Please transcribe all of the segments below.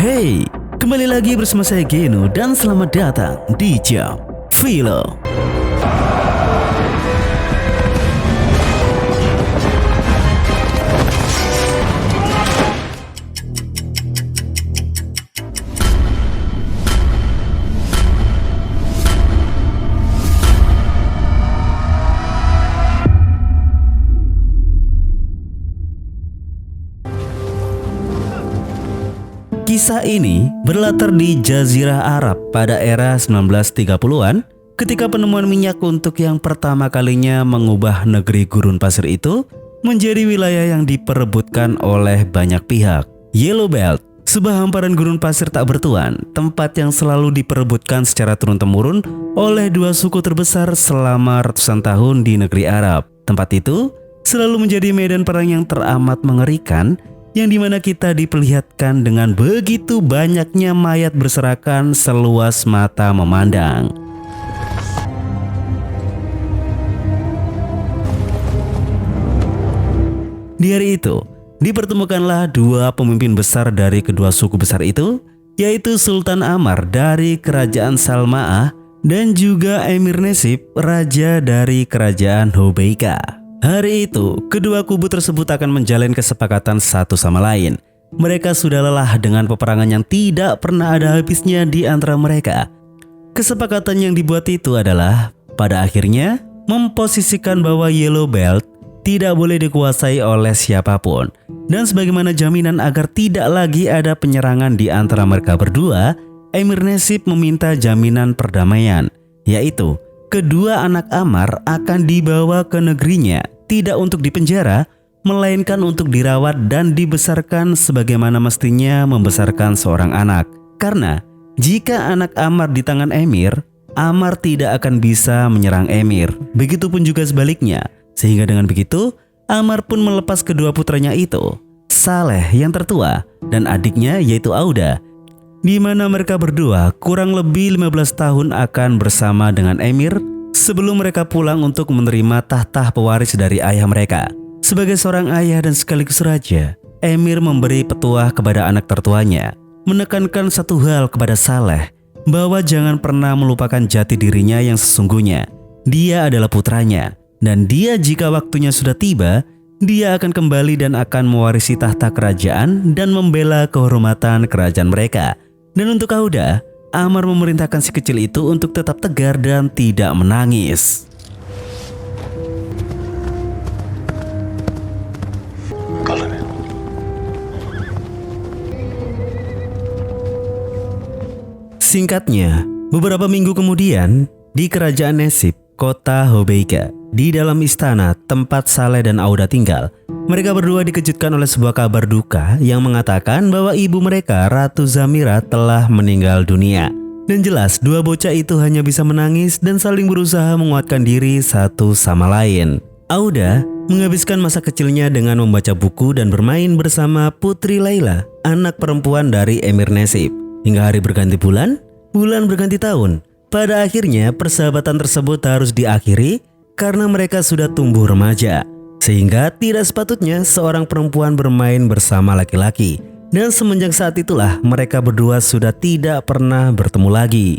Hey, kembali lagi bersama saya Geno dan selamat datang di Jam Film. Kisah ini berlatar di Jazirah Arab pada era 1930-an ketika penemuan minyak untuk yang pertama kalinya mengubah negeri gurun pasir itu menjadi wilayah yang diperebutkan oleh banyak pihak. Yellow Belt, sebuah hamparan gurun pasir tak bertuan, tempat yang selalu diperebutkan secara turun-temurun oleh dua suku terbesar selama ratusan tahun di negeri Arab. Tempat itu selalu menjadi medan perang yang teramat mengerikan, yang dimana kita diperlihatkan dengan begitu banyaknya mayat berserakan seluas mata memandang. Di hari itu, dipertemukanlah dua pemimpin besar dari kedua suku besar itu, yaitu Sultan Ammar dari Kerajaan Salma'ah dan juga Emir Nasib, Raja dari Kerajaan Hobeika. Hari itu, kedua kubu tersebut akan menjalin kesepakatan satu sama lain. Mereka sudah lelah dengan peperangan yang tidak pernah ada habisnya di antara mereka. Kesepakatan yang dibuat itu adalah, pada akhirnya, memposisikan bahwa Yellow Belt tidak boleh dikuasai oleh siapapun. Dan sebagaimana jaminan agar tidak lagi ada penyerangan di antara mereka berdua, Emir Nasib meminta jaminan perdamaian, yaitu kedua anak Ammar akan dibawa ke negerinya, tidak untuk dipenjara, melainkan untuk dirawat dan dibesarkan sebagaimana mestinya membesarkan seorang anak. Karena jika anak Ammar di tangan Emir, Ammar tidak akan bisa menyerang Emir. Begitupun juga sebaliknya. Sehingga dengan begitu, Ammar pun melepas kedua putranya itu, Saleh yang tertua dan adiknya yaitu Auda, di mana mereka berdua kurang lebih 15 tahun akan bersama dengan Emir sebelum mereka pulang untuk menerima tahta pewaris dari ayah mereka. Sebagai seorang ayah dan sekaligus raja, Emir memberi petuah kepada anak tertuanya, menekankan satu hal kepada Saleh, bahwa jangan pernah melupakan jati dirinya yang sesungguhnya. Dia adalah putranya, dan dia jika waktunya sudah tiba, dia akan kembali dan akan mewarisi tahta kerajaan dan membela kehormatan kerajaan mereka. Dan untuk Auda, Ammar memerintahkan si kecil itu untuk tetap tegar dan tidak menangis. Singkatnya, beberapa minggu kemudian, di Kerajaan Nasib, kota Hobeika, di dalam istana tempat Saleh dan Auda tinggal, mereka berdua dikejutkan oleh sebuah kabar duka yang mengatakan bahwa ibu mereka, Ratu Zamira, telah meninggal dunia. Dan jelas dua bocah itu hanya bisa menangis dan saling berusaha menguatkan diri satu sama lain. Auda menghabiskan masa kecilnya dengan membaca buku dan bermain bersama Putri Laila, anak perempuan dari Emir Nasib. Hingga hari berganti bulan, bulan berganti tahun. Pada akhirnya persahabatan tersebut harus diakhiri karena mereka sudah tumbuh remaja. Sehingga tidak sepatutnya seorang perempuan bermain bersama laki-laki. Dan semenjak saat itulah mereka berdua sudah tidak pernah bertemu lagi.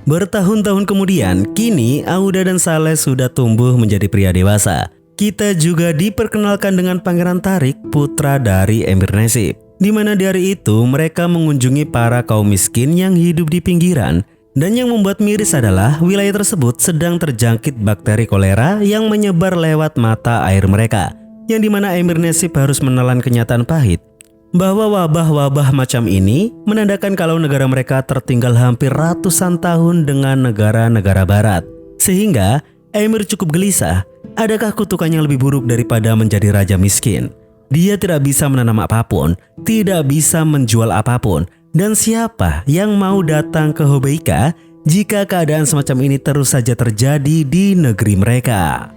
Bertahun-tahun kemudian, kini Auda dan Saleh sudah tumbuh menjadi pria dewasa. Kita juga diperkenalkan dengan Pangeran Tarik, putra dari Emir Nasib. Di mana di hari itu mereka mengunjungi para kaum miskin yang hidup di pinggiran. Dan yang membuat miris adalah wilayah tersebut sedang terjangkit bakteri kolera yang menyebar lewat mata air mereka. Yang dimana Emir Nasib harus menelan kenyataan pahit bahwa wabah-wabah macam ini menandakan kalau negara mereka tertinggal hampir ratusan tahun dengan negara-negara barat. Sehingga Emir cukup gelisah, adakah kutukan yang lebih buruk daripada menjadi raja miskin? Dia tidak bisa menanam apapun, tidak bisa menjual apapun. Dan siapa yang mau datang ke Hobeika jika keadaan semacam ini terus saja terjadi di negeri mereka?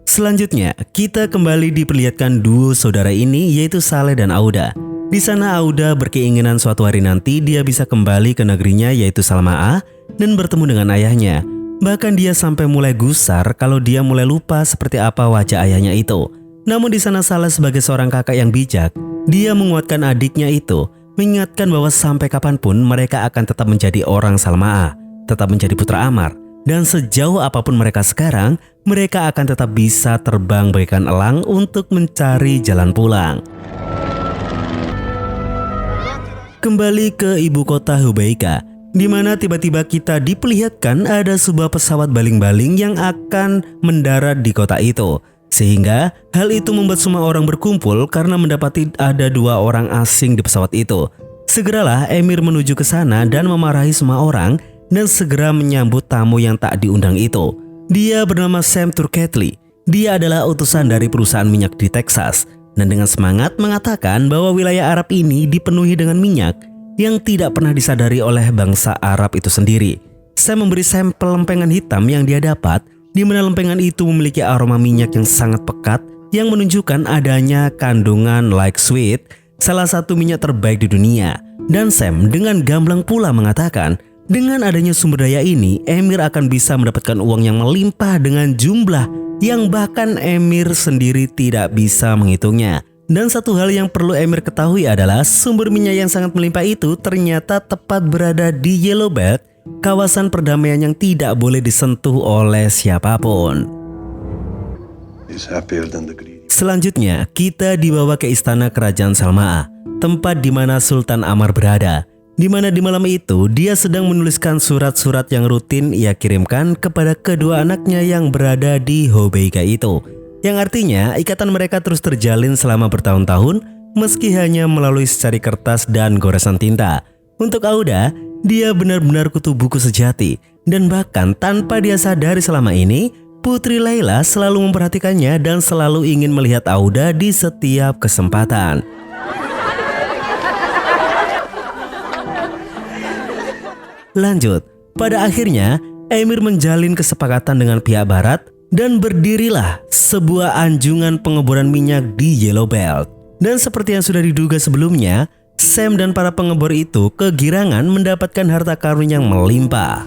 Selanjutnya, kita kembali diperlihatkan duo saudara ini yaitu Saleh dan Auda. Di sana Auda berkeinginan suatu hari nanti dia bisa kembali ke negerinya yaitu Salma'ah dan bertemu dengan ayahnya. Bahkan dia sampai mulai gusar kalau dia mulai lupa seperti apa wajah ayahnya itu. Namun di sana Saleh sebagai seorang kakak yang bijak, dia menguatkan adiknya itu, mengingatkan bahwa sampai kapanpun mereka akan tetap menjadi orang Salmaah, tetap menjadi putra Ammar. Dan sejauh apapun mereka sekarang, mereka akan tetap bisa terbang bagaikan elang untuk mencari jalan pulang. Kembali ke ibu kota Hubaika, di mana tiba-tiba kita diperlihatkan ada sebuah pesawat baling-baling yang akan mendarat di kota itu. Sehingga hal itu membuat semua orang berkumpul karena mendapati ada 2 orang asing di pesawat itu. Segeralah Emir menuju ke sana dan memarahi semua orang dan segera menyambut tamu yang tak diundang itu. Dia bernama Sam Turketly. Dia adalah utusan dari perusahaan minyak di Texas dan dengan semangat mengatakan bahwa wilayah Arab ini dipenuhi dengan minyak yang tidak pernah disadari oleh bangsa Arab itu sendiri. Sam memberi sampel lempengan hitam yang dia dapat, di mana lempengan itu memiliki aroma minyak yang sangat pekat yang menunjukkan adanya kandungan like sweet, salah satu minyak terbaik di dunia. Dan Sam dengan gamblang pula mengatakan, dengan adanya sumber daya ini, Emir akan bisa mendapatkan uang yang melimpah dengan jumlah yang bahkan Emir sendiri tidak bisa menghitungnya. Dan satu hal yang perlu Emir ketahui adalah sumber minyak yang sangat melimpah itu ternyata tepat berada di Yellow Belt, kawasan perdamaian yang tidak boleh disentuh oleh siapapun. Selanjutnya, kita dibawa ke istana kerajaan Salmaah, tempat di mana Sultan Ammar berada. Di mana di malam itu dia sedang menuliskan surat-surat yang rutin ia kirimkan kepada kedua anaknya yang berada di Hubaika itu. Yang artinya ikatan mereka terus terjalin selama bertahun-tahun meski hanya melalui secari kertas dan goresan tinta. Untuk Auda, dia benar-benar kutu buku sejati. Dan bahkan tanpa dia sadari selama ini, Putri Layla selalu memperhatikannya dan selalu ingin melihat Auda di setiap kesempatan. Lanjut, pada akhirnya Emir menjalin kesepakatan dengan pihak barat dan berdirilah sebuah anjungan pengeboran minyak di Yellow Belt. Dan seperti yang sudah diduga sebelumnya, Sam dan para pengebor itu kegirangan mendapatkan harta karun yang melimpah.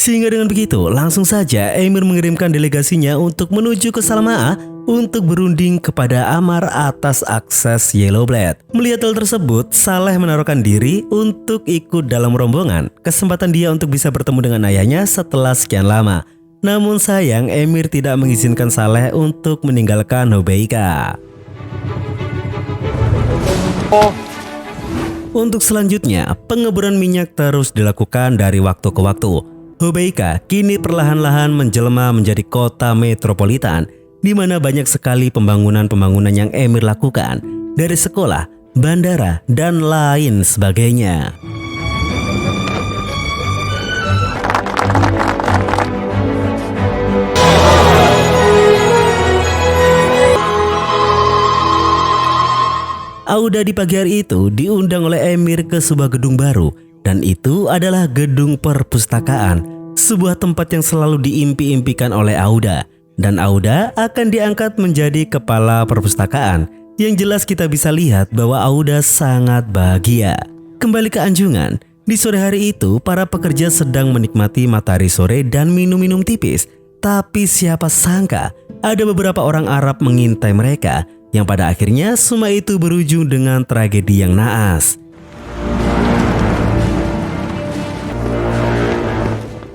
Sehingga dengan begitu, langsung saja Emir mengirimkan delegasinya untuk menuju ke Salmaah untuk berunding kepada Ammar atas akses Yellow Blade. Melihat hal tersebut, Saleh menaruhkan diri untuk ikut dalam rombongan. Kesempatan dia untuk bisa bertemu dengan ayahnya setelah sekian lama. Namun sayang, Emir tidak mengizinkan Saleh untuk meninggalkan Hubaika. Untuk selanjutnya, pengeboran minyak terus dilakukan dari waktu ke waktu. Hubaika kini perlahan-lahan menjelma menjadi kota metropolitan, di mana banyak sekali pembangunan-pembangunan yang Emir lakukan, dari sekolah, bandara, dan lain sebagainya. Auda di pagi hari itu diundang oleh Emir ke sebuah gedung baru, dan itu adalah gedung perpustakaan, sebuah tempat yang selalu diimpi-impikan oleh Auda. Dan Auda akan diangkat menjadi kepala perpustakaan. Yang jelas kita bisa lihat bahwa Auda sangat bahagia. Kembali ke anjungan, di sore hari itu para pekerja sedang menikmati matahari sore dan minum-minum tipis. Tapi siapa sangka ada beberapa orang Arab mengintai mereka, yang pada akhirnya semua itu berujung dengan tragedi yang naas.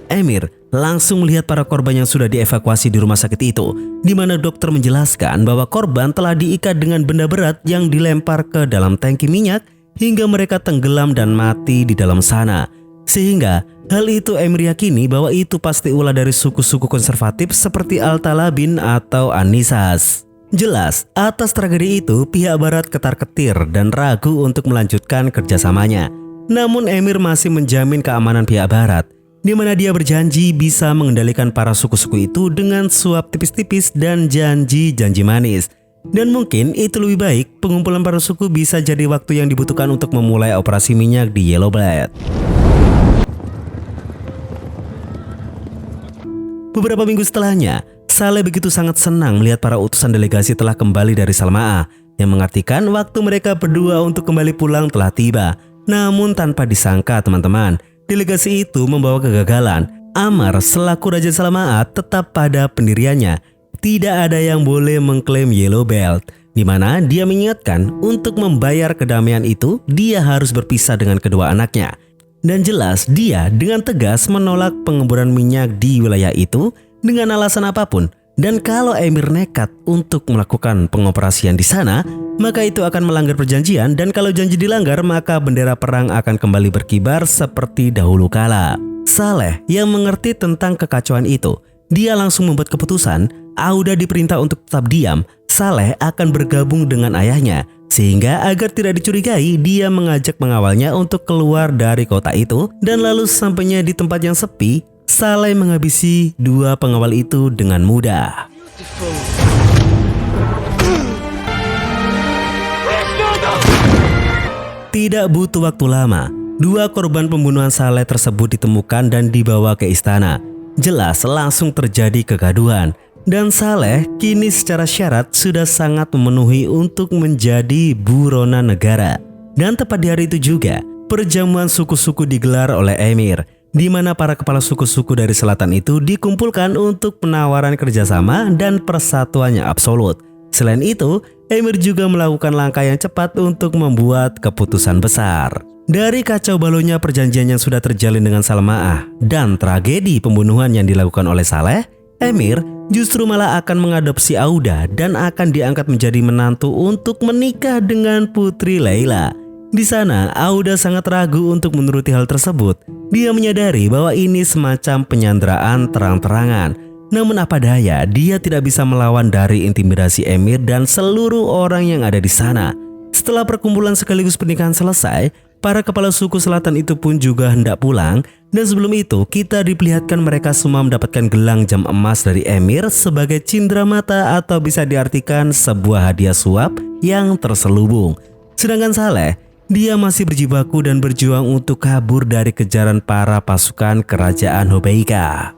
Emir langsung melihat para korban yang sudah dievakuasi di rumah sakit itu, di mana dokter menjelaskan bahwa korban telah diikat dengan benda berat yang dilempar ke dalam tangki minyak hingga mereka tenggelam dan mati di dalam sana. Sehingga hal itu Emir yakini bahwa itu pasti ulah dari suku-suku konservatif seperti Al-Talabin atau An-Nisas. Jelas, atas tragedi itu pihak barat ketar-ketir dan ragu untuk melanjutkan kerjasamanya. Namun Emir masih menjamin keamanan pihak barat, di mana dia berjanji bisa mengendalikan para suku-suku itu dengan suap tipis-tipis dan janji-janji manis. Dan mungkin itu lebih baik, pengumpulan para suku bisa jadi waktu yang dibutuhkan untuk memulai operasi minyak di Yellow Blade. Beberapa minggu setelahnya, Saleh begitu sangat senang melihat para utusan delegasi telah kembali dari Salmaah, yang mengartikan waktu mereka berdua untuk kembali pulang telah tiba. Namun tanpa disangka teman-teman, delegasi itu membawa kegagalan. Ammar selaku Raja Salmaa tetap pada pendiriannya. Tidak ada yang boleh mengklaim Yellow Belt, di mana dia mengingatkan untuk membayar kedamaian itu dia harus berpisah dengan kedua anaknya. Dan jelas dia dengan tegas menolak pengeboran minyak di wilayah itu dengan alasan apapun. Dan kalau Emir nekat untuk melakukan pengoperasian di sana, maka itu akan melanggar perjanjian, dan kalau janji dilanggar maka bendera perang akan kembali berkibar seperti dahulu kala. Saleh yang mengerti tentang kekacauan itu, dia langsung membuat keputusan. Auda diperintah untuk tetap diam. Saleh akan bergabung dengan ayahnya, sehingga agar tidak dicurigai dia mengajak pengawalnya untuk keluar dari kota itu. Dan lalu sampainya di tempat yang sepi, Saleh menghabisi dua pengawal itu dengan mudah. Tidak butuh waktu lama, dua korban pembunuhan Saleh tersebut ditemukan dan dibawa ke istana. Jelas langsung terjadi kegaduhan, dan Saleh kini secara syarat sudah sangat memenuhi untuk menjadi buronan negara. Dan tepat di hari itu juga, perjamuan suku-suku digelar oleh Emir, di mana para kepala suku-suku dari selatan itu dikumpulkan untuk penawaran kerjasama dan persatuan yang absolut. Selain itu, Emir juga melakukan langkah yang cepat untuk membuat keputusan besar. Dari kacau balaunya perjanjian yang sudah terjalin dengan Salmaa dan tragedi pembunuhan yang dilakukan oleh Saleh, Emir justru malah akan mengadopsi Auda dan akan diangkat menjadi menantu untuk menikah dengan Putri Laila. Di sana, Auda sangat ragu untuk menuruti hal tersebut. Dia menyadari bahwa ini semacam penyanderaan terang-terangan. Namun apa daya, dia tidak bisa melawan dari intimidasi Emir dan seluruh orang yang ada di sana. Setelah perkumpulan sekaligus pernikahan selesai, para kepala suku selatan itu pun juga hendak pulang. Dan sebelum itu, kita diperlihatkan mereka semua mendapatkan gelang jam emas dari Emir sebagai cindramata atau bisa diartikan sebuah hadiah suap yang terselubung. Sedangkan Saleh, dia masih berjibaku dan berjuang untuk kabur dari kejaran para pasukan kerajaan Hobeika.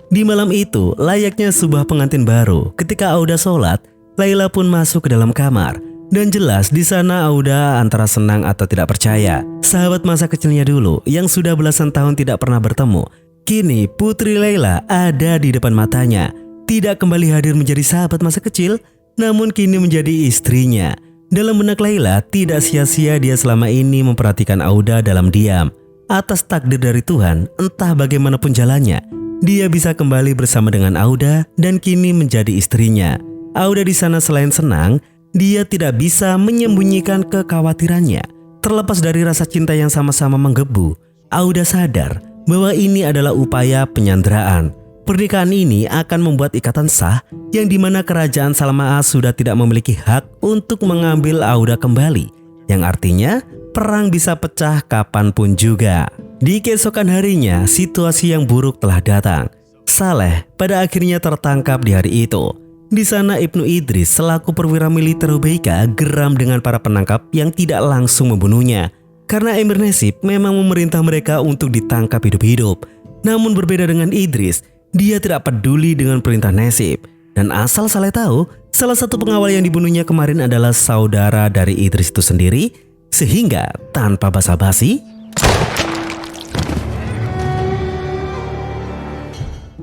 Di malam itu, layaknya sebuah pengantin baru, ketika Auda sholat, Laila pun masuk ke dalam kamar. Dan jelas di sana Auda antara senang atau tidak percaya. Sahabat masa kecilnya dulu yang sudah belasan tahun tidak pernah bertemu, kini Putri Laila ada di depan matanya. Tidak kembali hadir menjadi sahabat masa kecil, namun kini menjadi istrinya. Dalam benak Laila, tidak sia-sia dia selama ini memperhatikan Auda dalam diam. Atas takdir dari Tuhan, entah bagaimanapun jalannya, dia bisa kembali bersama dengan Auda dan kini menjadi istrinya. Auda di sana selain senang, dia tidak bisa menyembunyikan kekhawatirannya. Terlepas dari rasa cinta yang sama-sama menggebu, Auda sadar bahwa ini adalah upaya penyanderaan. Pernikahan ini akan membuat ikatan sah yang dimana kerajaan Salmaa sudah tidak memiliki hak untuk mengambil Auda kembali, yang artinya perang bisa pecah kapanpun juga. Di keesokan harinya, situasi yang buruk telah datang. Saleh pada akhirnya tertangkap di hari itu. Di sana Ibnu Idris selaku perwira militer Hobeika geram dengan para penangkap yang tidak langsung membunuhnya. Karena Emir Nasib memang memerintah mereka untuk ditangkap hidup-hidup. Namun berbeda dengan Idris, dia tidak peduli dengan perintah Nasib. Dan asal Saleh tahu, salah satu pengawal yang dibunuhnya kemarin adalah saudara dari Idris itu sendiri. Sehingga tanpa basa-basi,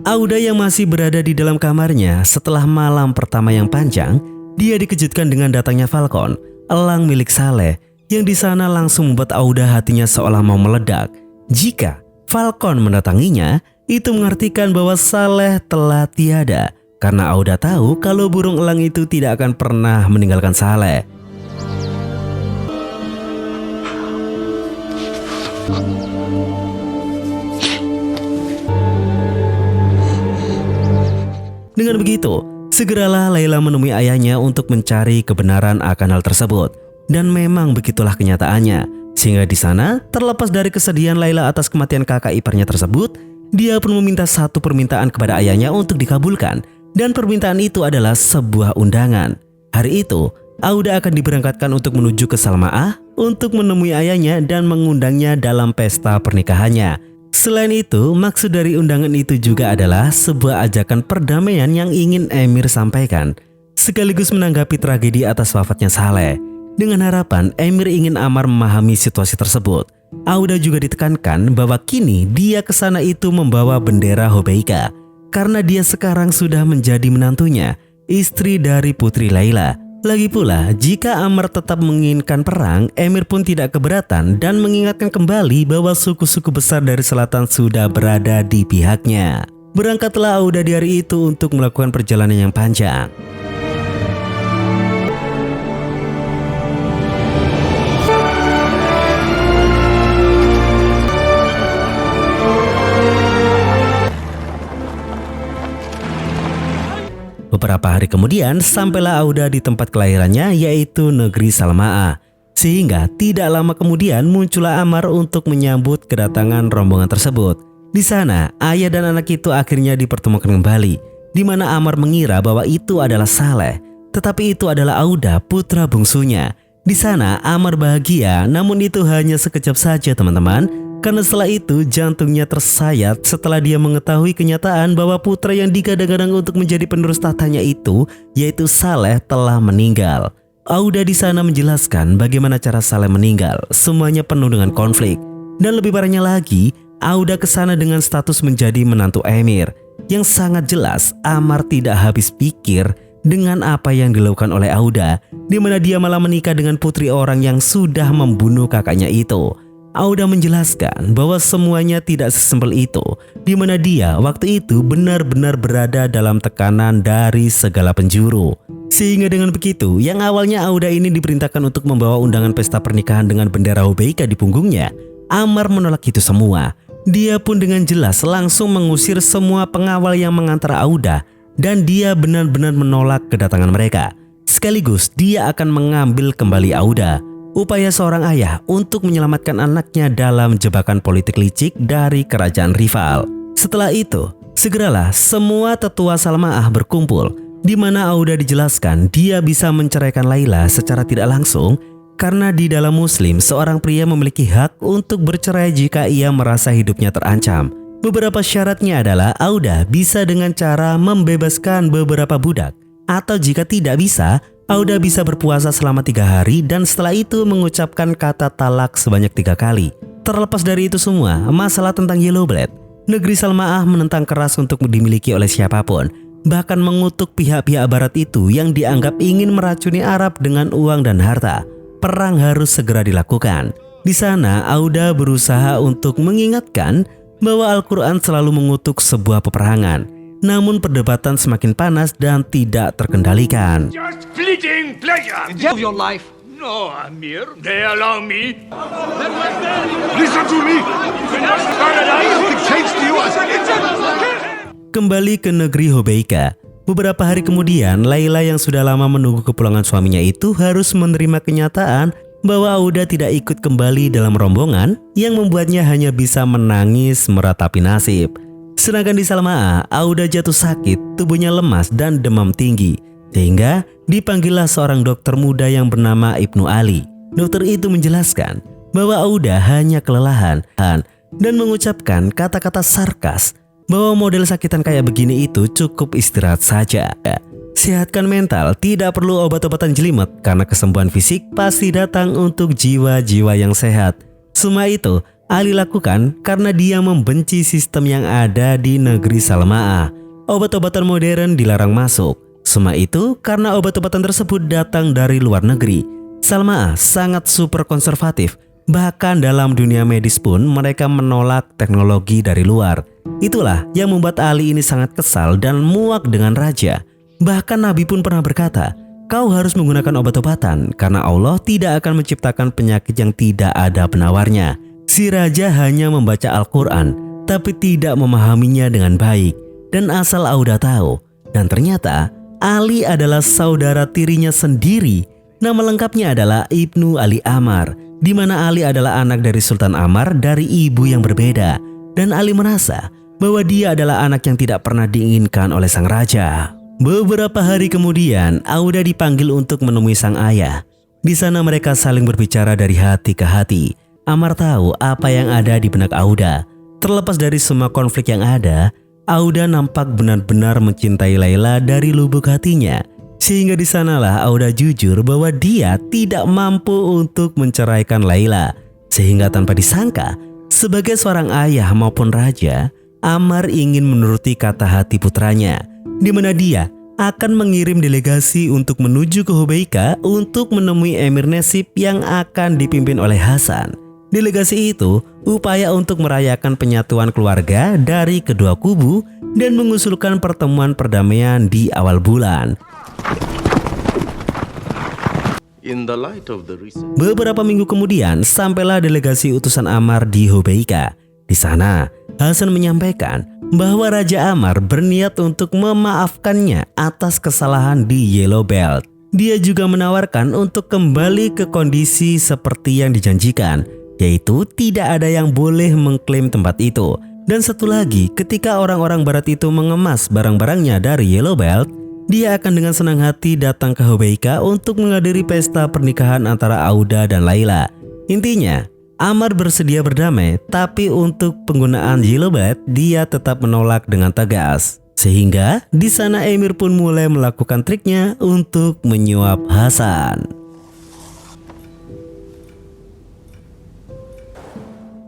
Auda yang masih berada di dalam kamarnya setelah malam pertama yang panjang, dia dikejutkan dengan datangnya Falcon, elang milik Saleh, yang di sana langsung membuat Auda hatinya seolah mau meledak. Jika Falcon mendatanginya, itu mengartikan bahwa Saleh telah tiada, karena Auda tahu kalau burung elang itu tidak akan pernah meninggalkan Saleh. Dengan begitu, segeralah Laila menemui ayahnya untuk mencari kebenaran akan hal tersebut. Dan memang begitulah kenyataannya. Sehingga di sana, terlepas dari kesedihan Laila atas kematian kakak iparnya tersebut, dia pun meminta satu permintaan kepada ayahnya untuk dikabulkan. Dan permintaan itu adalah sebuah undangan. Hari itu, Auda akan diberangkatkan untuk menuju ke Salmaa untuk menemui ayahnya dan mengundangnya dalam pesta pernikahannya. Selain itu, maksud dari undangan itu juga adalah sebuah ajakan perdamaian yang ingin Emir sampaikan, sekaligus menanggapi tragedi atas wafatnya Saleh. Dengan harapan Emir ingin Ammar memahami situasi tersebut, Auda juga ditekankan bahwa kini dia ke sana itu membawa bendera Hobeika karena dia sekarang sudah menjadi menantunya, istri dari Putri Laila. Lagi pula, jika Ammar tetap menginginkan perang, Emir pun tidak keberatan dan mengingatkan kembali bahwa suku-suku besar dari selatan sudah berada di pihaknya. Berangkatlah Auda di hari itu untuk melakukan perjalanan yang panjang. Beberapa hari kemudian sampailah Auda di tempat kelahirannya, yaitu negeri Salma'a. Sehingga tidak lama kemudian muncullah Ammar untuk menyambut kedatangan rombongan tersebut. Di sana ayah dan anak itu akhirnya dipertemukan kembali, di mana Ammar mengira bahwa itu adalah Saleh, tetapi itu adalah Auda, putra bungsunya. Di sana Ammar bahagia, namun itu hanya sekejap saja teman-teman. Karena setelah itu jantungnya tersayat setelah dia mengetahui kenyataan bahwa putra yang digadang-gadang untuk menjadi penerus tahtanya itu, yaitu Saleh, telah meninggal. Auda di sana menjelaskan bagaimana cara Saleh meninggal, semuanya penuh dengan konflik. Dan lebih parahnya lagi, Auda ke sana dengan status menjadi menantu Emir. Yang sangat jelas Ammar tidak habis pikir dengan apa yang dilakukan oleh Auda, di mana dia malah menikah dengan putri orang yang sudah membunuh kakaknya itu. Auda menjelaskan bahwa semuanya tidak sesimpel itu, di mana dia waktu itu benar-benar berada dalam tekanan dari segala penjuru. Sehingga dengan begitu, yang awalnya Auda ini diperintahkan untuk membawa undangan pesta pernikahan dengan bendera Hobeika di punggungnya, Ammar menolak itu semua. Dia pun dengan jelas langsung mengusir semua pengawal yang mengantar Auda, dan dia benar-benar menolak kedatangan mereka. Sekaligus dia akan mengambil kembali Auda. Upaya seorang ayah untuk menyelamatkan anaknya dalam jebakan politik licik dari kerajaan rival. Setelah itu, segeralah semua tetua Salmaah berkumpul, di mana Auda dijelaskan dia bisa menceraikan Laila secara tidak langsung karena di dalam Muslim seorang pria memiliki hak untuk bercerai jika ia merasa hidupnya terancam. Beberapa syaratnya adalah Auda bisa dengan cara membebaskan beberapa budak, atau jika tidak bisa, Auda bisa berpuasa selama 3 hari dan setelah itu mengucapkan kata talak sebanyak 3 kali. Terlepas dari itu semua, masalah tentang Yellow Blade, negeri Salmaah menentang keras untuk dimiliki oleh siapapun, bahkan mengutuk pihak-pihak barat itu yang dianggap ingin meracuni Arab dengan uang dan harta. Perang harus segera dilakukan. Di sana Auda berusaha untuk mengingatkan bahwa Al-Quran selalu mengutuk sebuah peperangan. Namun perdebatan semakin panas dan tidak terkendalikan. Just fleeting pleasure. Of your life. No, Amir. They allow me. Listen to me. Paradise dictates to you. Kembali ke negeri Hobeika. Beberapa hari kemudian, Laila yang sudah lama menunggu kepulangan suaminya itu harus menerima kenyataan bahwa Auda tidak ikut kembali dalam rombongan yang membuatnya hanya bisa menangis meratapi nasib. Sedangkan di Salmaah, Auda jatuh sakit, tubuhnya lemas dan demam tinggi. Sehingga dipanggillah seorang dokter muda yang bernama Ibnu Ali. Dokter itu menjelaskan bahwa Auda hanya kelelahan dan mengucapkan kata-kata sarkas bahwa model sakitan kayak begini itu cukup istirahat saja. Sehatkan mental, tidak perlu obat-obatan jelimet karena kesembuhan fisik pasti datang untuk jiwa-jiwa yang sehat. Semua itu Ali lakukan karena dia membenci sistem yang ada di negeri Salmaah. Obat-obatan modern dilarang masuk. Semua itu karena obat-obatan tersebut datang dari luar negeri. Salmaah sangat super konservatif. Bahkan dalam dunia medis pun mereka menolak teknologi dari luar. Itulah yang membuat Ali ini sangat kesal dan muak dengan raja. Bahkan Nabi pun pernah berkata, "Kau harus menggunakan obat-obatan karena Allah tidak akan menciptakan penyakit yang tidak ada penawarnya." Si raja hanya membaca Al-Quran, tapi tidak memahaminya dengan baik. Dan asal Auda tahu, dan ternyata Ali adalah saudara tirinya sendiri. Nama lengkapnya adalah Ibnu Ali Ammar, di mana Ali adalah anak dari Sultan Ammar dari ibu yang berbeda. Dan Ali merasa bahwa dia adalah anak yang tidak pernah diinginkan oleh sang raja. Beberapa hari kemudian, Auda dipanggil untuk menemui sang ayah. Di sana mereka saling berbicara dari hati ke hati. Ammar tahu apa yang ada di benak Auda. Terlepas dari semua konflik yang ada, Auda nampak benar-benar mencintai Laila dari lubuk hatinya. Sehingga di sanalah Auda jujur bahwa dia tidak mampu untuk menceraikan Laila. Sehingga tanpa disangka, sebagai seorang ayah maupun raja, Ammar ingin menuruti kata hati putranya, di mana dia akan mengirim delegasi untuk menuju ke Hubaika untuk menemui Emir Nasib yang akan dipimpin oleh Hasan. Delegasi itu upaya untuk merayakan penyatuan keluarga dari kedua kubu dan mengusulkan pertemuan perdamaian di awal bulan. Beberapa minggu kemudian sampailah delegasi utusan Ammar di Hubaika. Di sana, Hasan menyampaikan bahwa Raja Ammar berniat untuk memaafkannya atas kesalahan di Yellow Belt. Dia juga menawarkan untuk kembali ke kondisi seperti yang dijanjikan, yaitu tidak ada yang boleh mengklaim tempat itu. Dan satu lagi, ketika orang-orang barat itu mengemas barang-barangnya dari Yellow Belt, dia akan dengan senang hati datang ke Hubaika untuk menghadiri pesta pernikahan antara Auda dan Laila. Intinya, Ammar bersedia berdamai, tapi untuk penggunaan Yellow Belt dia tetap menolak dengan tegas. Sehingga di sana Emir pun mulai melakukan triknya untuk menyuap Hasan.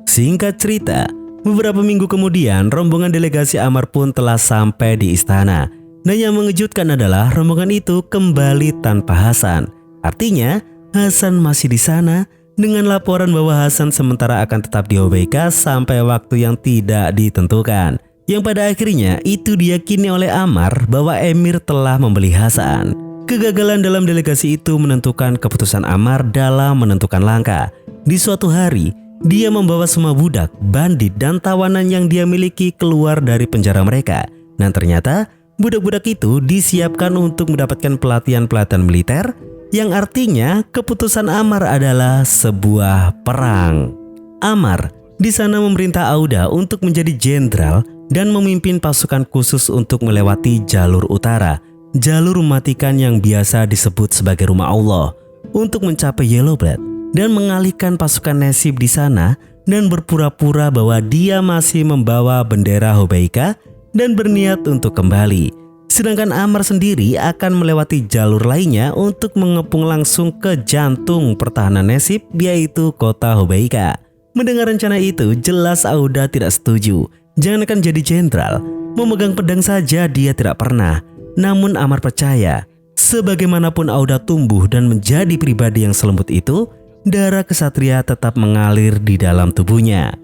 Singkat cerita, beberapa minggu kemudian rombongan delegasi Ammar pun telah sampai di istana. Dan yang mengejutkan adalah rombongan itu kembali tanpa Hasan. Artinya Hasan masih di sana, dengan laporan bahwa Hasan sementara akan tetap di Hubaika sampai waktu yang tidak ditentukan. Yang pada akhirnya itu diyakini oleh Ammar bahwa Emir telah membeli Hasan. Kegagalan dalam delegasi itu menentukan keputusan Ammar dalam menentukan langkah. Di suatu hari, dia membawa semua budak, bandit, dan tawanan yang dia miliki keluar dari penjara mereka. Dan ternyata budak-budak itu disiapkan untuk mendapatkan pelatihan-pelatihan militer, yang artinya keputusan Ammar adalah sebuah perang. Ammar di sana memerintah Auda untuk menjadi jenderal dan memimpin pasukan khusus untuk melewati jalur utara, jalur mematikan yang biasa disebut sebagai rumah Allah, untuk mencapai Yellow Belt dan mengalihkan pasukan Nasib di sana dan berpura-pura bahwa dia masih membawa bendera Hubaika dan berniat untuk kembali. Sedangkan Ammar sendiri akan melewati jalur lainnya untuk mengepung langsung ke jantung pertahanan Nasib, yaitu kota Hubaika. Mendengar rencana itu, jelas Auda tidak setuju. Jangankan jadi jenderal, memegang pedang saja dia tidak pernah. Namun Ammar percaya, sebagaimanapun Auda tumbuh dan menjadi pribadi yang selembut itu, darah kesatria tetap mengalir di dalam tubuhnya.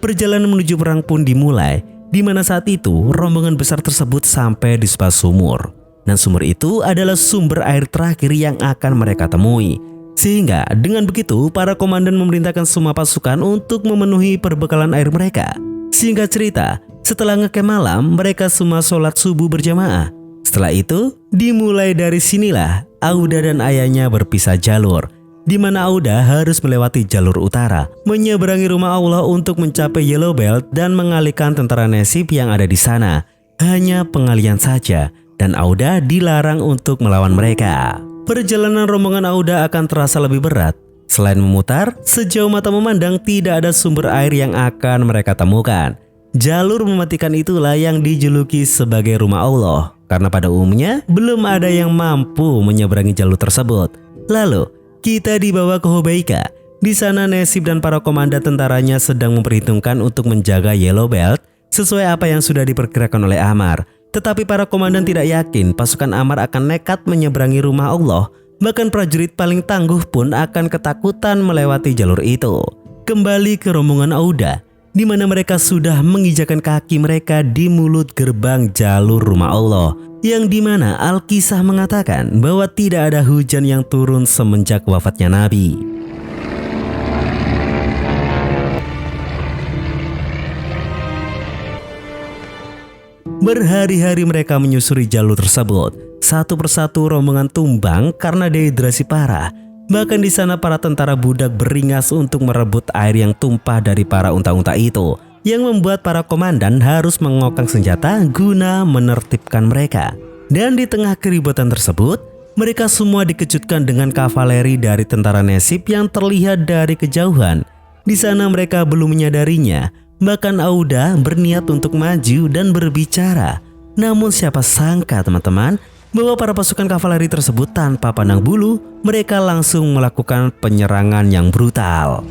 Perjalanan menuju perang pun dimulai, di mana saat itu rombongan besar tersebut sampai di sebuah sumur. Dan sumur itu adalah sumber air terakhir yang akan mereka temui. Sehingga dengan begitu para komandan memerintahkan semua pasukan untuk memenuhi perbekalan air mereka. Singkat cerita, setelah ngecamp malam, mereka semua sholat subuh berjamaah. Setelah itu, dimulai dari sinilah Auda dan ayahnya berpisah jalur, di mana Auda harus melewati jalur utara, menyeberangi rumah Allah untuk mencapai Yellow Belt dan mengalihkan tentara Nasib yang ada di sana. Hanya pengalihan saja, dan Auda dilarang untuk melawan mereka. Perjalanan rombongan Auda akan terasa lebih berat. Selain memutar, sejauh mata memandang tidak ada sumber air yang akan mereka temukan. Jalur mematikan itulah yang dijuluki sebagai rumah Allah, karena pada umumnya belum ada yang mampu menyeberangi jalur tersebut. Lalu, kita dibawa ke Hubaika. Di sana Nasib dan para komandan tentaranya sedang memperhitungkan untuk menjaga Yellow Belt sesuai apa yang sudah diperkirakan oleh Ammar. Tetapi para komandan tidak yakin pasukan Ammar akan nekat menyeberangi rumah Allah. Bahkan prajurit paling tangguh pun akan ketakutan melewati jalur itu. Kembali ke rombongan Auda, di mana mereka sudah menginjakan kaki mereka di mulut gerbang jalur rumah Allah, yang dimana Al-Kisah mengatakan bahwa tidak ada hujan yang turun semenjak wafatnya Nabi. Berhari-hari mereka menyusuri jalur tersebut. Satu persatu rombongan tumbang karena dehidrasi parah. Bahkan di sana para tentara budak beringas untuk merebut air yang tumpah dari para unta-unta itu, yang membuat para komandan harus mengokang senjata guna menertibkan mereka. Dan di tengah keributan tersebut, mereka semua dikejutkan dengan kavaleri dari tentara Nasib yang terlihat dari kejauhan. Di sana mereka belum menyadarinya Bahkan Auda berniat untuk maju dan berbicara. Namun siapa sangka teman-teman, bahwa para pasukan kavaleri tersebut tanpa pandang bulu, mereka langsung melakukan penyerangan yang brutal.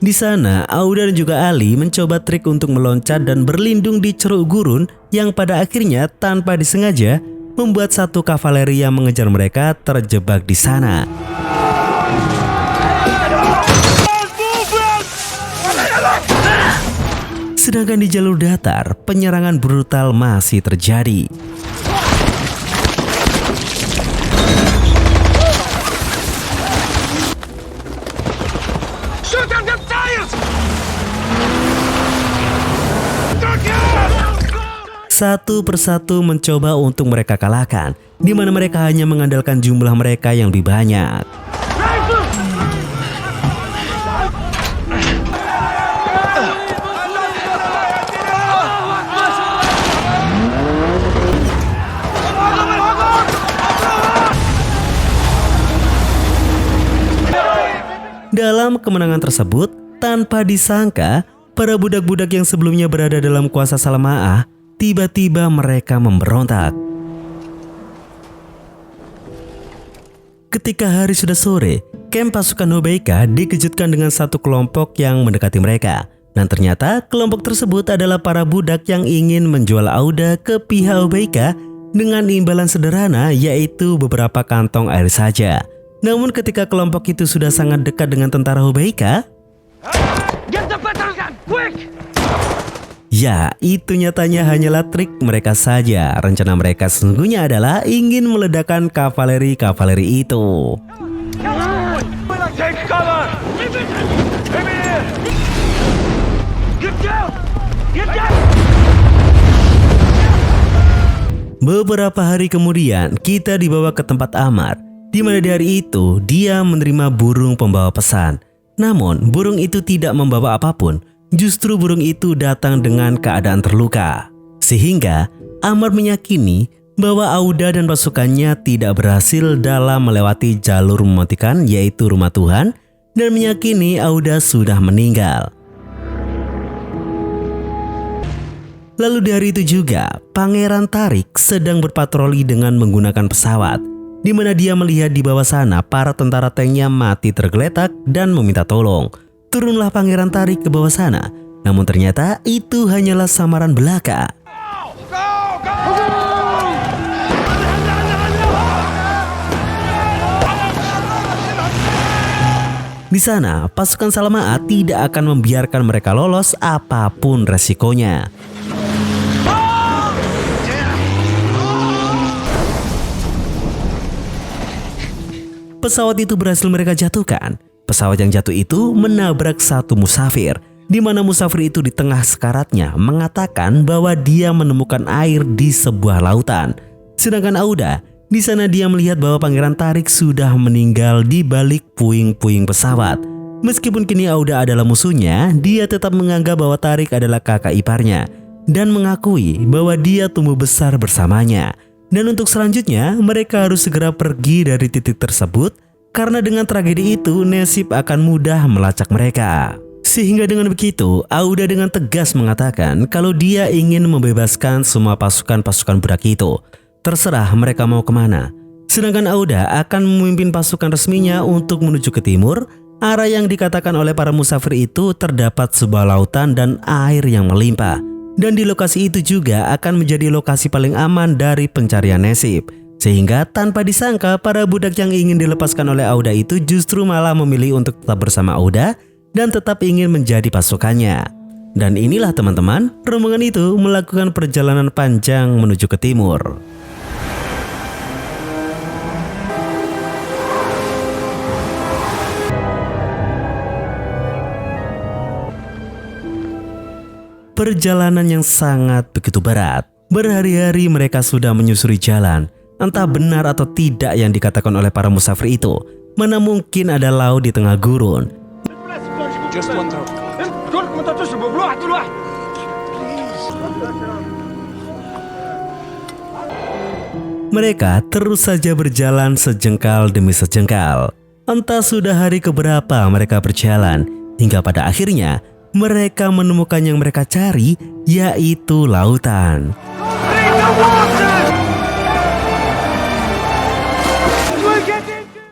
Di sana, Auda dan juga Ali mencoba trik untuk meloncat dan berlindung di ceruk gurun yang pada akhirnya tanpa disengaja membuat satu kavaleri yang mengejar mereka terjebak di sana. Sedangkan di jalur datar, penyerangan brutal masih terjadi. Satu persatu mencoba untuk mereka kalahkan, di mana mereka hanya mengandalkan jumlah mereka yang lebih banyak. Dalam kemenangan tersebut, tanpa disangka, para budak-budak yang sebelumnya berada dalam kuasa Salmaah, tiba-tiba mereka memberontak. Ketika hari sudah sore, kamp pasukan Hobeika dikejutkan dengan satu kelompok yang mendekati mereka. Dan ternyata kelompok tersebut adalah para budak yang ingin menjual Auda ke pihak Hobeika dengan imbalan sederhana, yaitu beberapa kantong air saja. Namun ketika kelompok itu sudah sangat dekat dengan tentara Hobeika, ya, itu nyatanya hanyalah trik mereka saja. Rencana mereka sesungguhnya adalah ingin meledakkan kavaleri-kavaleri itu. Beberapa hari kemudian, kita dibawa ke tempat Ammar, di mana di hari itu dia menerima burung pembawa pesan. Namun, burung itu tidak membawa apapun. Justru burung itu datang dengan keadaan terluka. Sehingga Ammar meyakini bahwa Auda dan pasukannya tidak berhasil dalam melewati jalur mematikan, yaitu rumah Tuhan, dan meyakini Auda sudah meninggal. Lalu di hari itu juga, Pangeran Tarik sedang berpatroli dengan menggunakan pesawat, di mana dia melihat di bawah sana para tentara tanknya mati tergeletak dan meminta tolong. Turunlah Pangeran Tarik ke bawah sana, namun ternyata itu hanyalah samaran belaka. Di sana, pasukan Salmaah tidak akan membiarkan mereka lolos apapun resikonya. Pesawat itu berhasil mereka jatuhkan. Pesawat yang jatuh itu menabrak satu musafir, di mana musafir itu di tengah sekaratnya mengatakan bahwa dia menemukan air di sebuah lautan. Sedangkan Auda, di sana dia melihat bahwa Pangeran Tarik sudah meninggal di balik puing-puing pesawat. Meskipun kini Auda adalah musuhnya, dia tetap menganggap bahwa Tarik adalah kakak iparnya dan mengakui bahwa dia tumbuh besar bersamanya. Dan untuk selanjutnya, mereka harus segera pergi dari titik tersebut karena dengan tragedi itu nasib akan mudah melacak mereka. Sehingga dengan begitu, Auda dengan tegas mengatakan kalau dia ingin membebaskan semua pasukan-pasukan budak itu. Terserah mereka mau kemana. Sedangkan Auda akan memimpin pasukan resminya untuk menuju ke timur, arah yang dikatakan oleh para musafir itu terdapat sebuah lautan dan air yang melimpah. Dan di lokasi itu juga akan menjadi lokasi paling aman dari pencarian nasib. Sehingga tanpa disangka para budak yang ingin dilepaskan oleh Auda itu justru malah memilih untuk tetap bersama Auda dan tetap ingin menjadi pasukannya. Dan inilah teman-teman, rombongan itu melakukan perjalanan panjang menuju ke timur. Perjalanan yang sangat begitu berat. Berhari-hari mereka sudah menyusuri jalan. Entah benar atau tidak yang dikatakan oleh para musafir itu. Mana mungkin ada laut di tengah gurun. Mereka terus saja berjalan sejengkal demi sejengkal. Entah sudah hari keberapa mereka berjalan, hingga pada akhirnya mereka menemukan yang mereka cari, yaitu lautan.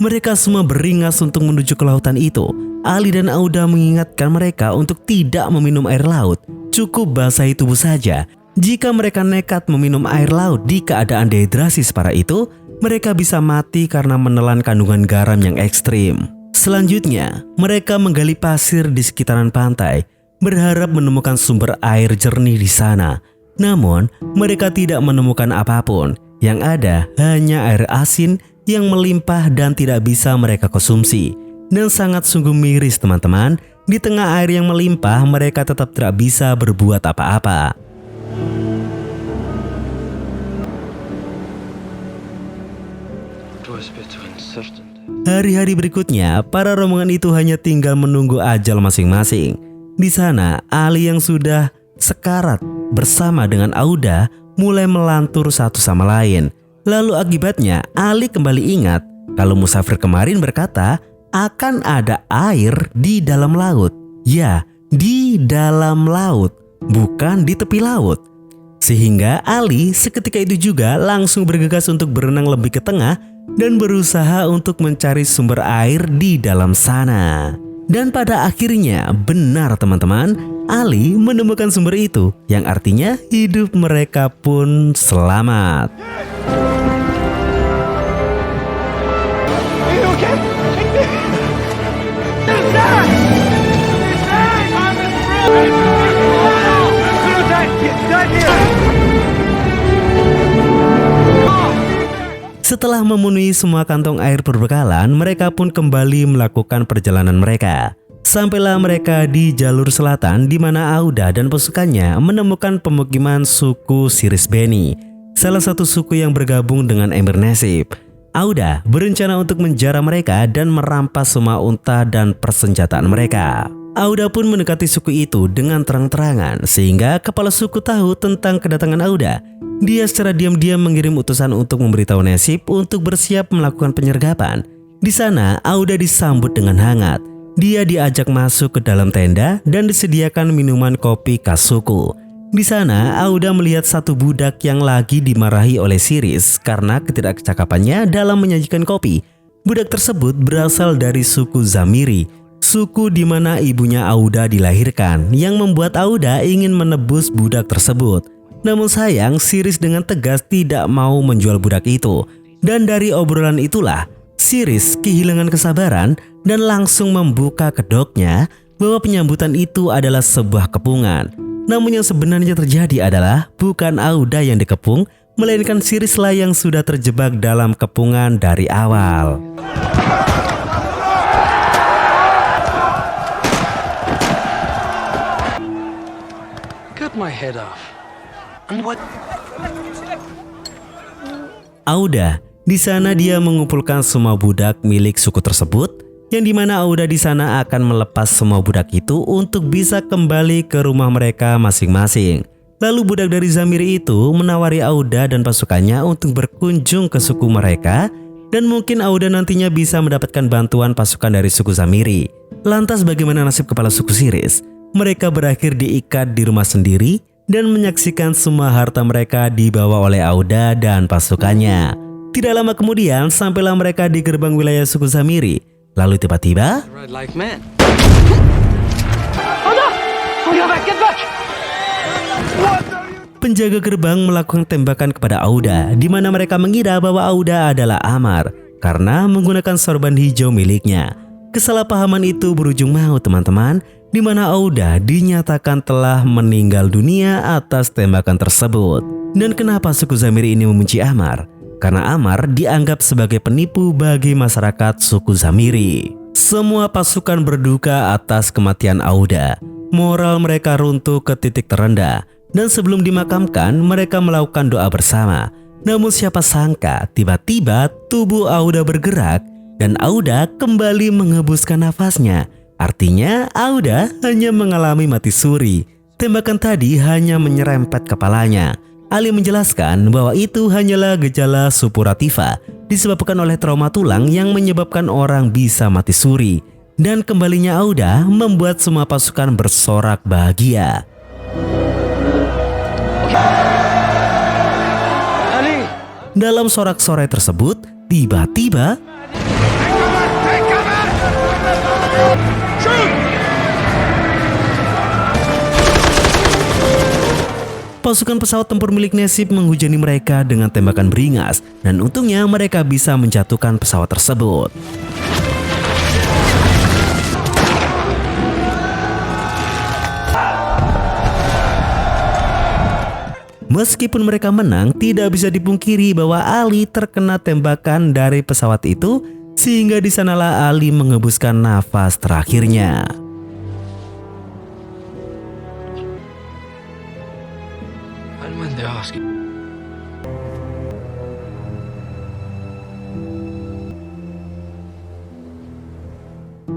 Mereka semua beringas untuk menuju ke lautan itu. Ali dan Auda mengingatkan mereka untuk tidak meminum air laut. Cukup basahi tubuh saja. Jika mereka nekat meminum air laut di keadaan dehidrasi separah itu, mereka bisa mati karena menelan kandungan garam yang ekstrim. Selanjutnya, mereka menggali pasir di sekitaran pantai, berharap menemukan sumber air jernih di sana. Namun, mereka tidak menemukan apapun. Yang ada hanya air asin yang melimpah dan tidak bisa mereka konsumsi. Dan sangat sungguh miris teman-teman, di tengah air yang melimpah mereka tetap tidak bisa berbuat apa-apa. Hari-hari berikutnya, para rombongan itu hanya tinggal menunggu ajal masing-masing. Di sana, Ali yang sudah sekarat bersama dengan Auda mulai melantur satu sama lain. Lalu akibatnya Ali kembali ingat kalau musafir kemarin berkata akan ada air di dalam laut. Ya, di dalam laut, bukan di tepi laut. Sehingga Ali seketika itu juga langsung bergegas untuk berenang lebih ke tengah dan berusaha untuk mencari sumber air di dalam sana. Dan pada akhirnya benar teman-teman, Ali menemukan sumber itu, yang artinya hidup mereka pun selamat. Setelah memenuhi semua kantong air perbekalan, mereka pun kembali melakukan perjalanan mereka. Sampailah mereka di jalur selatan di mana Auda dan pasukannya menemukan pemukiman suku Siris Beni, salah satu suku yang bergabung dengan Emir Nasib. Auda berencana untuk menjara mereka dan merampas semua unta dan persenjataan mereka. Auda pun mendekati suku itu dengan terang-terangan sehingga kepala suku tahu tentang kedatangan Auda. Dia secara diam-diam mengirim utusan untuk memberitahu Nasib untuk bersiap melakukan penyergapan. Di sana Auda disambut dengan hangat. Dia diajak masuk ke dalam tenda dan disediakan minuman kopi khas suku. Di sana Auda melihat satu budak yang lagi dimarahi oleh Siris karena ketidakcakapannya dalam menyajikan kopi. Budak tersebut berasal dari suku Zamiri, suku di mana ibunya Auda dilahirkan, yang membuat Auda ingin menebus budak tersebut. Namun sayang, Siris dengan tegas tidak mau menjual budak itu. Dan dari obrolan itulah, Siris kehilangan kesabaran dan langsung membuka kedoknya bahwa penyambutan itu adalah sebuah kepungan. Namun yang sebenarnya terjadi adalah bukan Auda yang dikepung, melainkan Sirislah yang sudah terjebak dalam kepungan dari awal. Cut my head off. Auda, di sana dia mengumpulkan semua budak milik suku tersebut, yang dimana Auda di sana akan melepas semua budak itu untuk bisa kembali ke rumah mereka masing-masing. Lalu budak dari Zamiri itu menawari Auda dan pasukannya untuk berkunjung ke suku mereka, dan mungkin Auda nantinya bisa mendapatkan bantuan pasukan dari suku Zamiri. Lantas bagaimana nasib kepala suku Siris? Mereka berakhir diikat di rumah sendiri dan menyaksikan semua harta mereka dibawa oleh Auda dan pasukannya. Tidak lama kemudian sampailah mereka di gerbang wilayah suku Zamiri. Lalu tiba-tiba penjaga gerbang melakukan tembakan kepada Auda, di mana mereka mengira bahwa Auda adalah Amar karena menggunakan sorban hijau miliknya. Kesalahpahaman itu berujung maut teman-teman, di mana Auda dinyatakan telah meninggal dunia atas tembakan tersebut. Dan kenapa suku Zamiri ini membenci Amar? Karena Amar dianggap sebagai penipu bagi masyarakat suku Zamiri. Semua pasukan berduka atas kematian Auda. Moral mereka runtuh ke titik terendah, dan sebelum dimakamkan mereka melakukan doa bersama. Namun siapa sangka tiba-tiba tubuh Auda bergerak dan Auda kembali menghembuskan nafasnya. Artinya Auda hanya mengalami mati suri. Tembakan tadi hanya menyerempet kepalanya. Ali menjelaskan bahwa itu hanyalah gejala suppurativa disebabkan oleh trauma tulang yang menyebabkan orang bisa mati suri. Dan kembalinya Auda membuat semua pasukan bersorak bahagia. Ali! Dalam sorak-sorai tersebut, tiba-tiba Take cover! Shoot! pasukan pesawat tempur milik Nassib menghujani mereka dengan tembakan beringas, dan untungnya mereka bisa menjatuhkan pesawat tersebut. Meskipun mereka menang, tidak bisa dipungkiri bahwa Ali terkena tembakan dari pesawat itu, sehingga di sanalah Ali mengembuskan nafas terakhirnya. I don't mind the asking.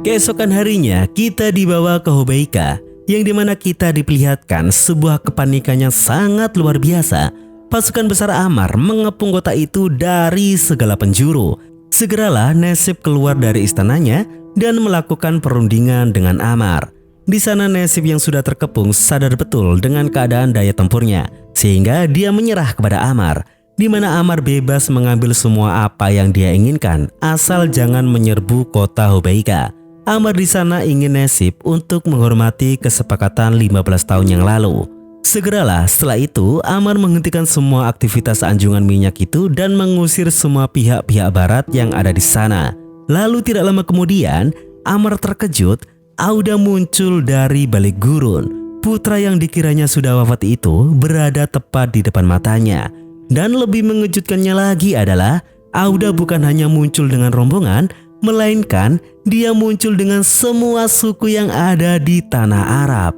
Keesokan harinya, kita dibawa ke Hobeika, yang dimana kita diperlihatkan sebuah kepanikan yang sangat luar biasa. Pasukan besar Ammar mengepung kota itu dari segala penjuru. Segeralah Nassib keluar dari istananya dan melakukan perundingan dengan Ammar. Di sana Nassib yang sudah terkepung sadar betul dengan keadaan daya tempurnya, sehingga dia menyerah kepada Ammar, di mana Ammar bebas mengambil semua apa yang dia inginkan, asal jangan menyerbu kota Hobeika. Ammar di sana ingin Nassib untuk menghormati kesepakatan 15 tahun yang lalu. Segeralah setelah itu Ammar menghentikan semua aktivitas anjungan minyak itu dan mengusir semua pihak-pihak barat yang ada di sana. Lalu tidak lama kemudian Ammar terkejut, Auda muncul dari balik gurun. Putra yang dikiranya sudah wafat itu berada tepat di depan matanya. Dan lebih mengejutkannya lagi adalah Auda bukan hanya muncul dengan rombongan, melainkan dia muncul dengan semua suku yang ada di tanah Arab.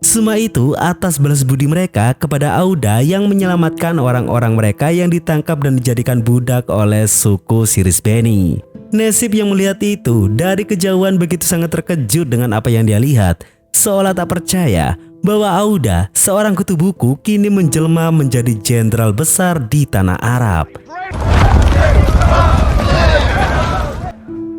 Semua itu atas balas budi mereka kepada Auda yang menyelamatkan orang-orang mereka yang ditangkap dan dijadikan budak oleh suku Siris Beni. Nassib yang melihat itu dari kejauhan begitu sangat terkejut dengan apa yang dia lihat, seolah tak percaya bahwa Auda, seorang kutu buku, kini menjelma menjadi jenderal besar di tanah Arab.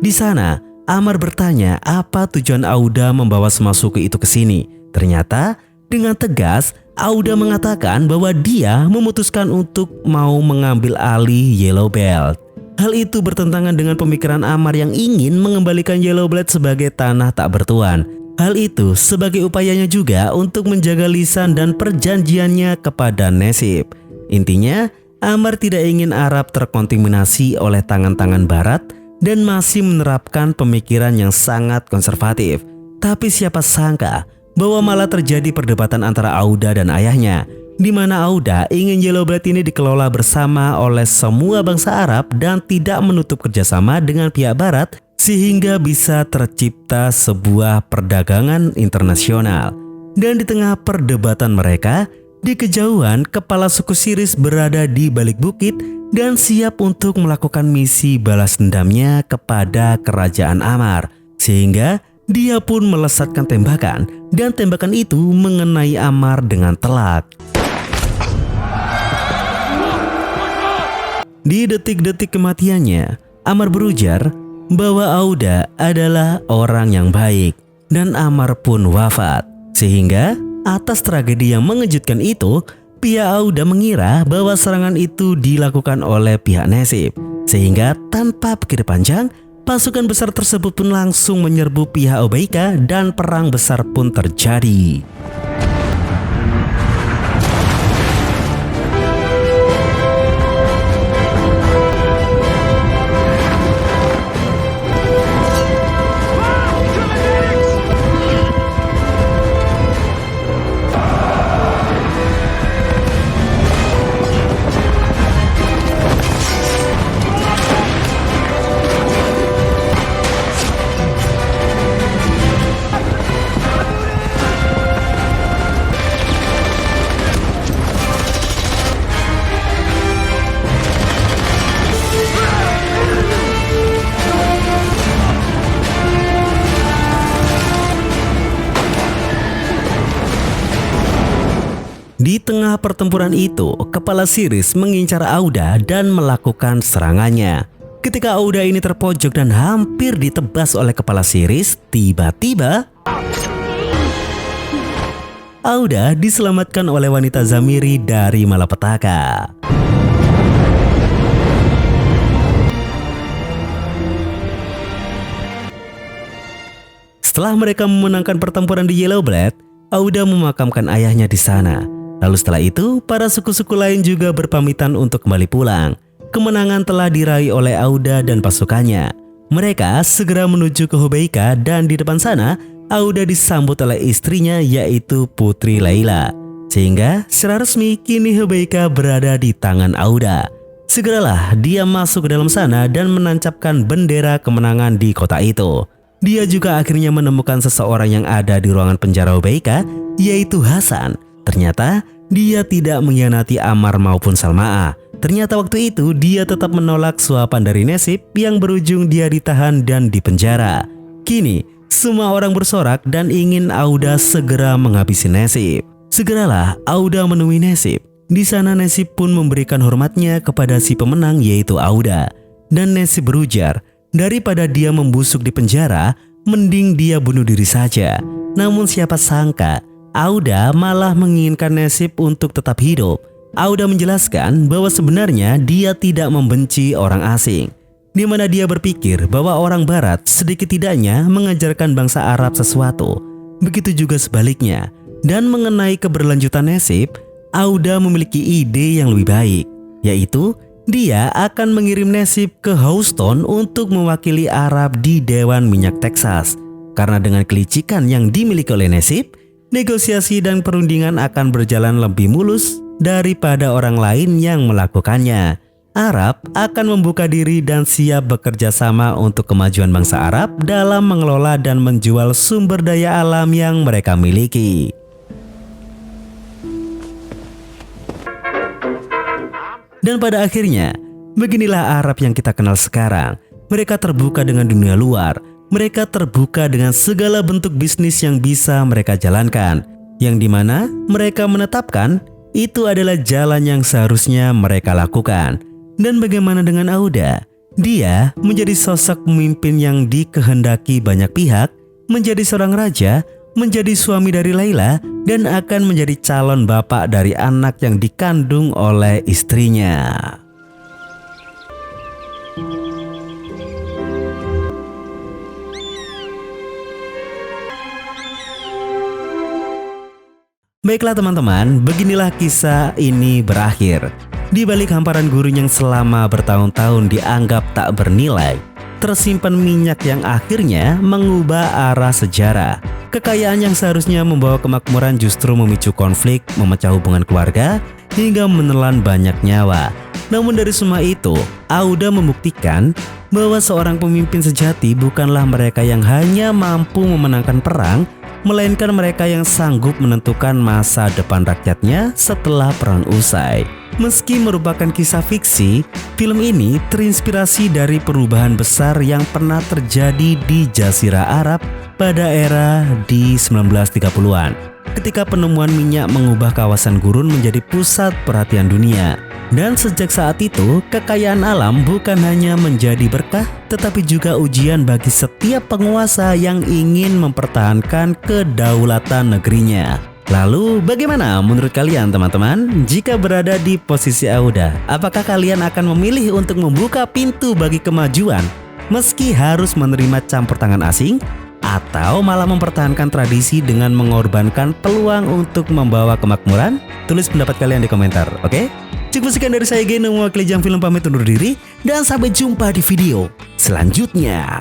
Di sana, Ammar bertanya apa tujuan Auda membawa semua suku itu ke sini. Ternyata, dengan tegas, Auda mengatakan bahwa dia memutuskan untuk mau mengambil alih Yellow Belt. Hal itu bertentangan dengan pemikiran Ammar yang ingin mengembalikan Yellow Belt sebagai tanah tak bertuan. Hal itu sebagai upayanya juga untuk menjaga lisan dan perjanjiannya kepada Nassib. Intinya, Ammar tidak ingin Arab terkontaminasi oleh tangan-tangan barat dan masih menerapkan pemikiran yang sangat konservatif. Tapi siapa sangka bahwa malah terjadi perdebatan antara Auda dan ayahnya, di mana Auda ingin Yellow Belt ini dikelola bersama oleh semua bangsa Arab dan tidak menutup kerjasama dengan pihak barat, sehingga bisa tercipta sebuah perdagangan internasional. Dan di tengah perdebatan mereka, di kejauhan kepala suku Siris berada di balik bukit dan siap untuk melakukan misi balas dendamnya kepada kerajaan Ammar, sehingga dia pun melesatkan tembakan dan tembakan itu mengenai Ammar dengan telak. Di detik-detik kematiannya, Ammar berujar bahwa Auda adalah orang yang baik dan Ammar pun wafat. Sehingga atas tragedi yang mengejutkan itu, pihak Auda mengira bahwa serangan itu dilakukan oleh pihak Nassib. Sehingga tanpa pikir panjang, pasukan besar tersebut pun langsung menyerbu pihak Hobeika dan perang besar pun terjadi. Di tengah pertempuran itu, kepala Siris mengincar Auda dan melakukan serangannya. Ketika Auda ini terpojok dan hampir ditebas oleh kepala Siris, tiba-tiba Auda diselamatkan oleh wanita Zamiri dari malapetaka. Setelah mereka memenangkan pertempuran di Yellowblade, Auda memakamkan ayahnya di sana. Lalu setelah itu, para suku-suku lain juga berpamitan untuk kembali pulang. Kemenangan telah diraih oleh Auda dan pasukannya. Mereka segera menuju ke Hubeika dan di depan sana, Auda disambut oleh istrinya yaitu Putri Layla. Sehingga secara resmi kini Hubeika berada di tangan Auda. Segeralah dia masuk ke dalam sana dan menancapkan bendera kemenangan di kota itu. Dia juga akhirnya menemukan seseorang yang ada di ruangan penjara Hubeika, yaitu Hasan. Ternyata dia tidak mengkhianati Ammar maupun Salmaa. Ternyata waktu itu dia tetap menolak suapan dari Nasib yang berujung dia ditahan dan dipenjara. Kini semua orang bersorak dan ingin Auda segera menghabisi Nasib. Segeralah Auda menemui Nasib. Di sana Nasib pun memberikan hormatnya kepada si pemenang yaitu Auda. Dan Nasib berujar, daripada dia membusuk di penjara, mending dia bunuh diri saja. Namun siapa sangka, Auda malah menginginkan Nasib untuk tetap hidup. Auda menjelaskan bahwa sebenarnya dia tidak membenci orang asing, di mana dia berpikir bahwa orang Barat sedikit tidaknya mengajarkan bangsa Arab sesuatu. Begitu juga sebaliknya. Dan mengenai keberlanjutan Nasib, Auda memiliki ide yang lebih baik, yaitu dia akan mengirim Nasib ke Houston untuk mewakili Arab di Dewan Minyak Texas. Karena dengan kelicikan yang dimiliki oleh Nasib, negosiasi dan perundingan akan berjalan lebih mulus daripada orang lain yang melakukannya. Arab akan membuka diri dan siap bekerja sama untuk kemajuan bangsa Arab dalam mengelola dan menjual sumber daya alam yang mereka miliki. Dan pada akhirnya, beginilah Arab yang kita kenal sekarang. Mereka terbuka dengan dunia luar. Mereka terbuka dengan segala bentuk bisnis yang bisa mereka jalankan. Yang dimana mereka menetapkan itu adalah jalan yang seharusnya mereka lakukan. Dan bagaimana dengan Auda? Dia menjadi sosok pemimpin yang dikehendaki banyak pihak, menjadi seorang raja, menjadi suami dari Layla, dan akan menjadi calon bapak dari anak yang dikandung oleh istrinya. Baiklah teman-teman, beginilah kisah ini berakhir. Di balik hamparan gurun yang selama bertahun-tahun dianggap tak bernilai, tersimpan minyak yang akhirnya mengubah arah sejarah. Kekayaan yang seharusnya membawa kemakmuran justru memicu konflik, memecah hubungan keluarga, hingga menelan banyak nyawa. Namun dari semua itu, Auda membuktikan bahwa seorang pemimpin sejati bukanlah mereka yang hanya mampu memenangkan perang, melainkan mereka yang sanggup menentukan masa depan rakyatnya setelah perang usai. Meski merupakan kisah fiksi, film ini terinspirasi dari perubahan besar yang pernah terjadi di Jazirah Arab pada era di 1930-an, ketika penemuan minyak mengubah kawasan gurun menjadi pusat perhatian dunia. Dan sejak saat itu, kekayaan alam bukan hanya menjadi berkah, tetapi juga ujian bagi setiap penguasa yang ingin mempertahankan kedaulatan negerinya. Lalu bagaimana menurut kalian teman-teman? Jika berada di posisi Auda, apakah kalian akan memilih untuk membuka pintu bagi kemajuan meski harus menerima campur tangan asing? Atau malah mempertahankan tradisi dengan mengorbankan peluang untuk membawa kemakmuran? Tulis pendapat kalian di komentar, oke? Cukup sekian dari saya, Geno, mewakili Jam Film pamit undur diri, dan sampai jumpa di video selanjutnya.